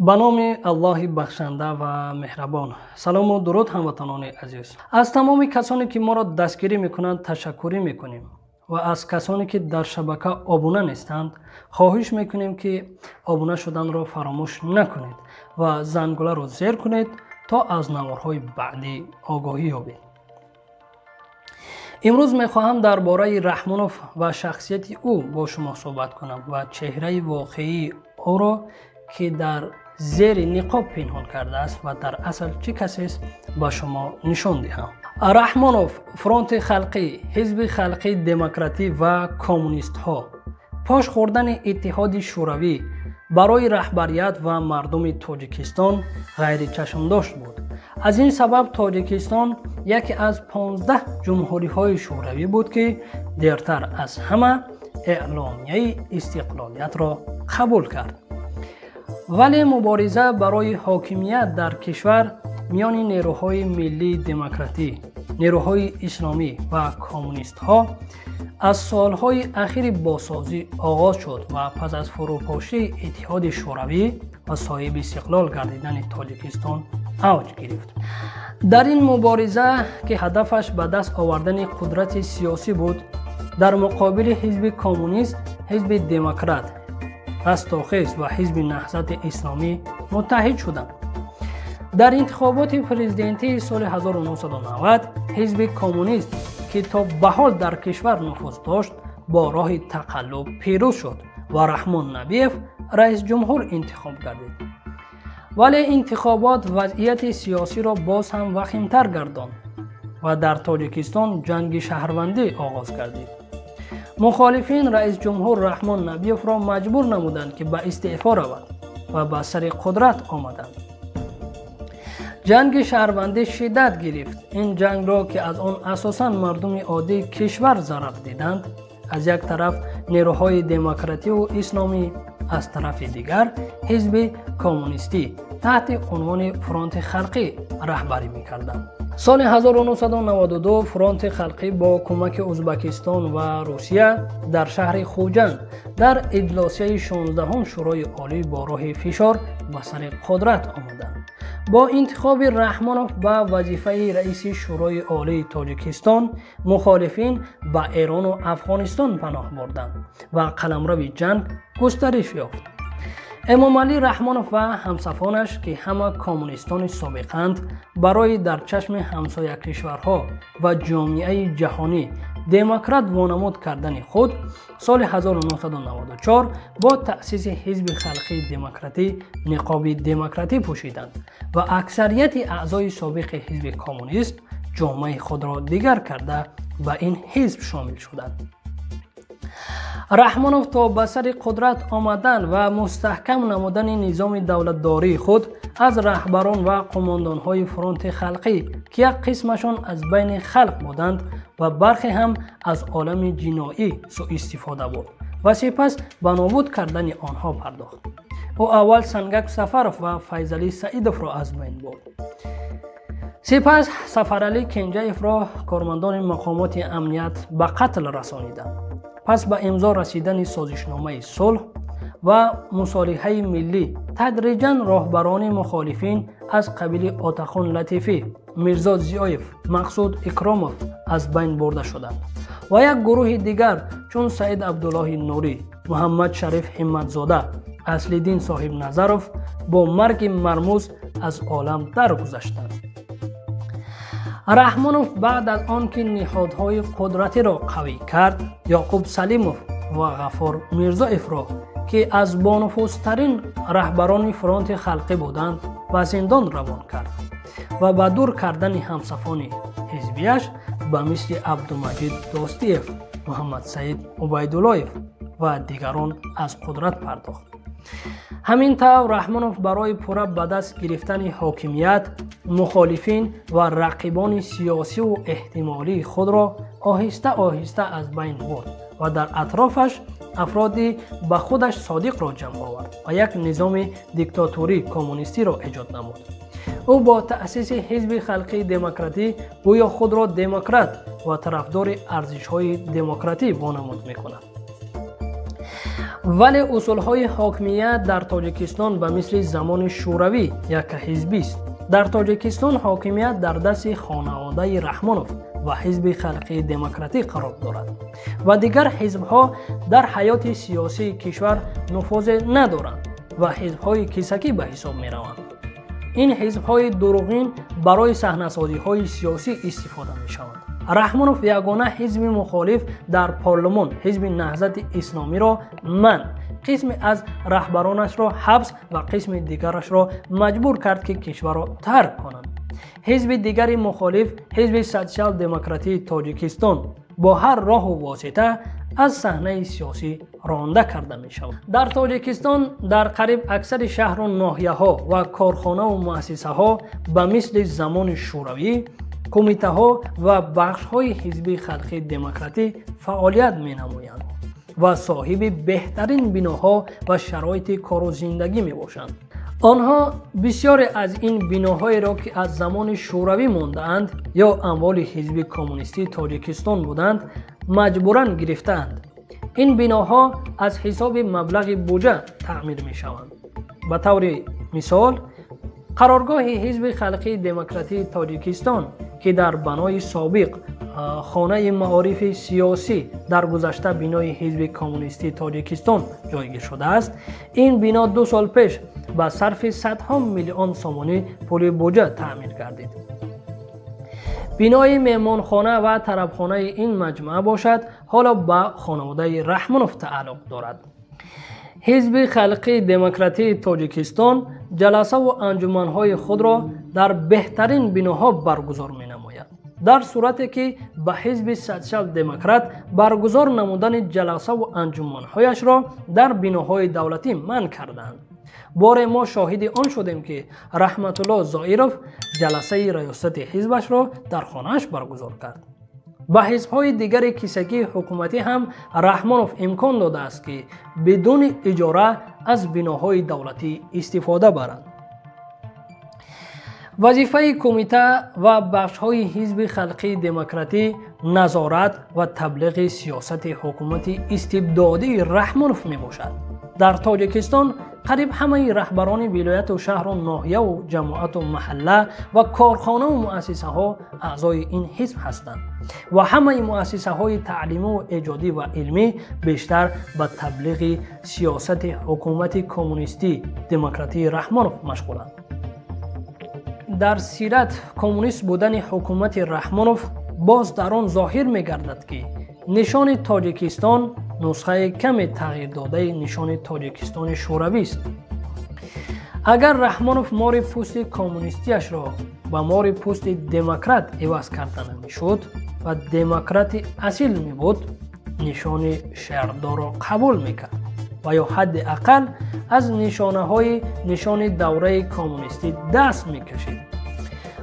به نام الله بخشنده و مهربان. سلام و درود هموطنان عزیز. از تمام کسانی که ما را دستگیری میکنند تشکر میکنیم و از کسانی که در شبکه آبونه نیستند خواهش میکنیم که آبونه شدن را فراموش نکنید و زنگوله را زیر کنید تا از نوارهای بعدی آگاهی یابید. امروز میخواهم درباره رحمانوف و شخصیت او با شما صحبت کنم و چهره واقعی او را که در زیر نقاب پنهان کرده است و در اصل چه کسی است به شما نشان دهم. رحمانوف فرانت خلقی، حزب خلقی دموکراتی و کمونیست ها پاش خوردن اتحاد شوروی برای رهبریت و مردم تاجیکستان غیر چشمداشت بود. از این سبب تاجیکستان یکی از 15 جمهوری های شوروی بود که دیرتر از همه اعلامیه استقلالیت را قبول کرد. ولی مبارزه برای حاکمیت در کشور میان نیروهای ملی دموکراتی، نیروهای اسلامی و کمونیست ها از سالهای اخیر بازسازی آغاز شد و پس از فروپاشی اتحاد شوروی و صاحب استقلال گردیدن تاجیکستان اوج گرفت. در این مبارزه که هدفش به دست آوردن قدرت سیاسی بود، در مقابل حزب کمونیست، حزب دموکرات، رستاخیز و حزب نهضت اسلامی متحد شدند. در انتخابات پرزیدنتی سال 1990 حزب کمونیست که تا به حال در کشور نفوذ داشت با راه تقلب پیروز شد و رحمان نبیف رئیس جمهور انتخاب گردید. ولی انتخابات وضعیت سیاسی را باز هم وخیم‌تر گرداند و در تاجیکستان جنگ شهروندی آغاز گردید. مخالفین رئیس جمهور رحمان نبیف را مجبور نمودند که به استعفا رود و به سر قدرت آمدند. جنگ شهروندی شدت گرفت. این جنگ را که از آن اساساً مردم عادی کشور ضرر دیدند، از یک طرف نیروهای دموکراتی و اسلامی، از طرف دیگر حزب کمونیستی تحت عنوان فرانت خلقی رهبری می‌کردند. سال 1992 فرانت خلقی با کمک ازبکستان و روسیه در شهر خوجند در اجلاسیه 16 شورای عالی با راه فشار به سر قدرت آمدند. با انتخاب رحمانوف به وظیفه رئیس شورای عالی تاجیکستان، مخالفین به ایران و افغانستان پناه بردند و قلمرو جنگ گسترش یافت. امام علی رحمانوف و همصفانش که همه کمونیستان سابقند برای در چشم همسایه کشورها و جامعه جهانی دموکرات وانمود کردن خود، سال 1994 با تأسیس حزب خلقی دموکراتی نقاب دموکراتی پوشیدند و اکثریت اعضای سابق حزب کمونیست جامعه خود را دیگر کرده و این حزب شامل شدند. رحمانوف تا به سر قدرت آمدن و مستحکم نمودن نظام دولتداری خود از رهبران و قماندانهای فرانت خلقی که یک قسمشان از بین خلق بودند و برخی هم از عالم جنایی سوء استفاده بود و سپس به نابود کردن آنها پرداخت. او اول سنگک سفرف و فیضعلی سعیدوف را از بین برد. سپس سفرعلی کنجیف را کارمندان مقامات امنیت به قتل رسانیدند. پس به امضا رسیدن سازشنامه صلح و مصالحه ملی تدریجاً راهبران مخالفین از قبیل آتاخان لطیفی، میرزا ضیایف، مقصود اکراموف از بین برده شدند و یک گروه دیگر چون سعید عبدالله نوری، محمد شریف همتزاده، اصل‌الدین صاحب نظرов با مرگ مرموز از عالم درگذشتند. رحمانوف بعد از آنکه نهادهای قدرتی را قوی کرد، یعقوب سلیموف و غفار میرزایف را که از بانفوذترین رهبران فرانت خلقی بودند به زندان روان کرد و به دور کردن همصفان حزبیش به مثل عبدالمجید دوستیف، محمد سعید عبیداللهیف و دیگران از قدرت پرداخت. همین طور رحمانوف برای پوره به دست گرفتن حاکمیت مخالفین و رقیبان سیاسی و احتمالی خود را آهسته آهسته از بین برد و در اطرافش افرادی به خودش صادق را جمع آورد و یک نظام دیکتاتوری کمونیستی را ایجاد نمود. او با تأسیس حزب خلقی دموکراتی گویا خود را دموکرات و طرفدار ارزش‌های دموکراتی وانمود می‌کند. ولی اصولهای حاکمیت در تاجیکستان به مثل زمان شوروی یک حزبی است. در تاجیکستان حاکمیت در دست خانواده رحمانوف و حزب خلقی دموکراتیک قرار دارد و دیگر حزبها در حیات سیاسی کشور نفوذ ندارند و حزبهای کیسکی به حساب می روند. این حزبهای دروغین برای صحنه‌سازی‌های سیاسی استفاده می شوند. رحمانوف یگانه حزب مخالف در پارلمان حزب نهضت اسلامی را قسم از رهبرانش را حبس و قسم دیگرش را مجبور کرد که کشور را ترک کنند. حزب دیگر مخالف حزب سوسیال دموکراتی تاجیکستان با هر راه و واسطه از صحنه سیاسی رانده کرده می شود. در تاجیکستان در قریب اکثر شهر و ناحیه ها و کارخانه و مؤسسه ها به مثل زمان شوروی کمیته ها و بخش های حزب خلقی دموکراتی فعالیت می نمایند و صاحب بهترین بناها و شرایط کار و زندگی می باشند. آنها بسیاری از این بناهایی را که از زمان شوروی مانده اند یا اموال حزب کمونیستی تاجیکستان بودند مجبوراً گرفتند. این بناها از حساب مبلغ بودجه تعمیر می شوند. به طور مثال قرارگاه حزب خلقی دموکراتی تاجیکستان که در بنای سابق خانه معارف سیاسی در گذشته بنای حزب کمونیستی تاجیکستان جایگیر شده است، این بنا 2 سال پیش با صرف صدها میلیون سومانی پول بودجه تعمیر گردید. بنای مهمانخانه و طربخانه این مجموعه باشد حالا به خانواده رحمانوف تعلق دارد. حزب خلقی دموکراتی تاجیکستان جلسه و انجمنهای خود را در بهترین بناها برگزار می نماید، در صورتی که به حزب سوسیال دموکرات برگزار نمودن جلسه و انجمنهایش را در بناهای دولتی منع کردند. بار ما شاهد آن شدیم که رحمت الله زائیروف جلسه ریاست حزبش را در خانه‌اش برگزار کرد. به حزب‌های دیگر کیسکی حکومتی هم رحمانوف امکان داده است که بدون اجاره از بناهای دولتی استفاده برند. وظیفه کمیته و بخش‌های حزب خلقی دموکراتی نظارت و تبلیغ سیاست حکومت استبدادی رحمانوف می باشد. در تاجیکستان قریب همه رهبران ولایت و شهر و ناحیه و جماعت و محله و کارخانه و مؤسسه ها اعضای این حزب هستند و همه مؤسسه های تعلیمی و ایجادی و علمی بیشتر به تبلیغ سیاست حکومت کمونیستی دموکراتی رحمانوف مشغولند. در سیرت کمونیست بودن حکومت رحمانوف باز در آن ظاهر می گردد که نشان تاجیکستان نسخه کم تغییر داده نشان تاجیکستان شوروی است. اگر رحمانوف مار پوست کمونیستیش را با مار پوست دموکرات عوض کرده نمیشد و دموکرات اصیل می بود، نشان شهردار را قبول میکرد و یا حداقل از نشان دوره کمونیستی دست میکشید.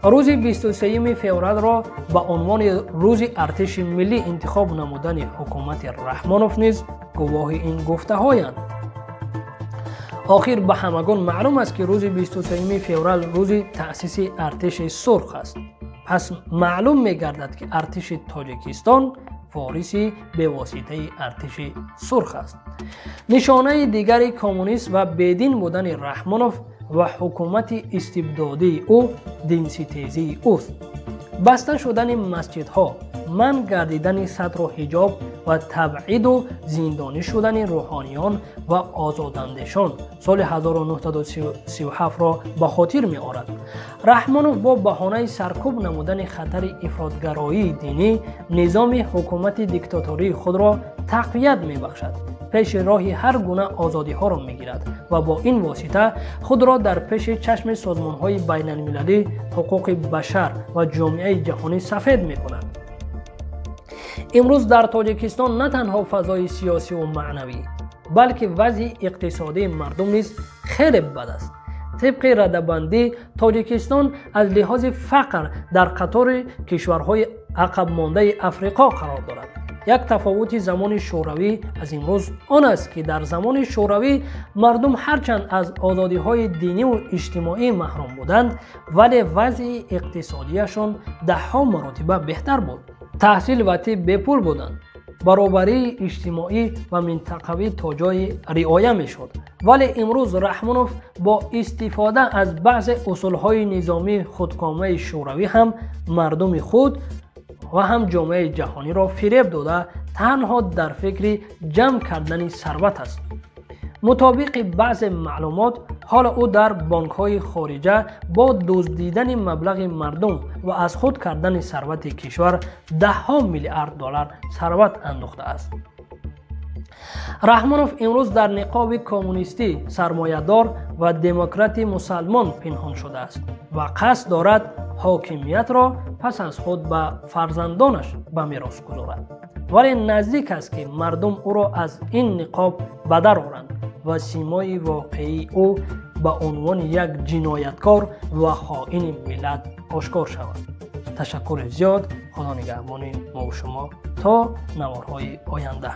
روز 23 فوریه را به عنوان روز ارتش ملی انتخاب نمودن حکومت رحمانوف نیز گواه این گفته هایند. آخر به همگان معلوم است که روز 23 فوریه روز تأسیس ارتش سرخ است. پس معلوم می گردد که ارتش تاجیکستان وارثی به واسطه ارتش سرخ است. نشانه دیگری کمونیست و بدین بودن رحمانوف و حکومت استبدادی او دینسیتیزی اوست. بسته شدن مسجدها، منع گردیدن ستر و حجاب و تبعید و زندانی شدن روحانیان و آزاداندهشان سال 1937 را به خاطر می آورد. رحمانوف با بهانه سرکوب نمودن خطر افراطگرایی دینی نظام حکومت دیکتاتوری خود را تقویت می بخشد. پیش راهی هر گونه آزادی ها را می گیرد و با این واسطه خود را در پیش چشم سازمان های بین المللی حقوق بشر و جامعه جهانی سفید می کند. امروز در تاجیکستان نه تنها فضای سیاسی و معنوی بلکه وضع اقتصادی مردم نیز خیلی بد است. طبق رده‌بندی تاجیکستان از لحاظ فقر در قطار کشورهای عقب مانده افریقا قرار دارد. یک تفاوت زمان شوروی از امروز آن است که در زمان شوروی مردم هرچند از آزادی‌های دینی و اجتماعی محروم بودند ولی وضع اقتصادیشان 10 مراتب بهتر بود. تحصیل و طب به پول بودند. баробарии иҷтимоӣ ва минтақавӣ то ҷой риоя мешуд. вале имрӯз Раҳмонов бо истифода аз баъзе усулҳои низомии худкомаи шӯравӣ ҳам мардуми худ ва ҳам ҷомеаи ҷаҳониро фиреб дода танҳо дар фикри ҷамъ кардани сарват аст. мутобиқи баъзе маълумот, ҳоло ӯ дар бонкҳои хориҷа бо дуздидани маблағи мардум ва аз худ кардани сарвати кишвар даҳҳо миллиард доллар сарват андохтааст. Раҳмонов имрӯз дар ниқоби коммунистӣ, сармоядор ва демократи мусалмон пинҳон шудааст ва қасд дорад ҳокимиятро пас аз худ ба фарзандонаш ба мерос гузорад. вале наздик аст ки мардум ӯро аз ин ниқоб ба дар оранд ва симои воқеии ӯ ба унвони як ҷинояткор ва хоини миллат ошкор шавад. ташаккури зиёд. худо нигаҳбони мо шумо то наворҳои оянда.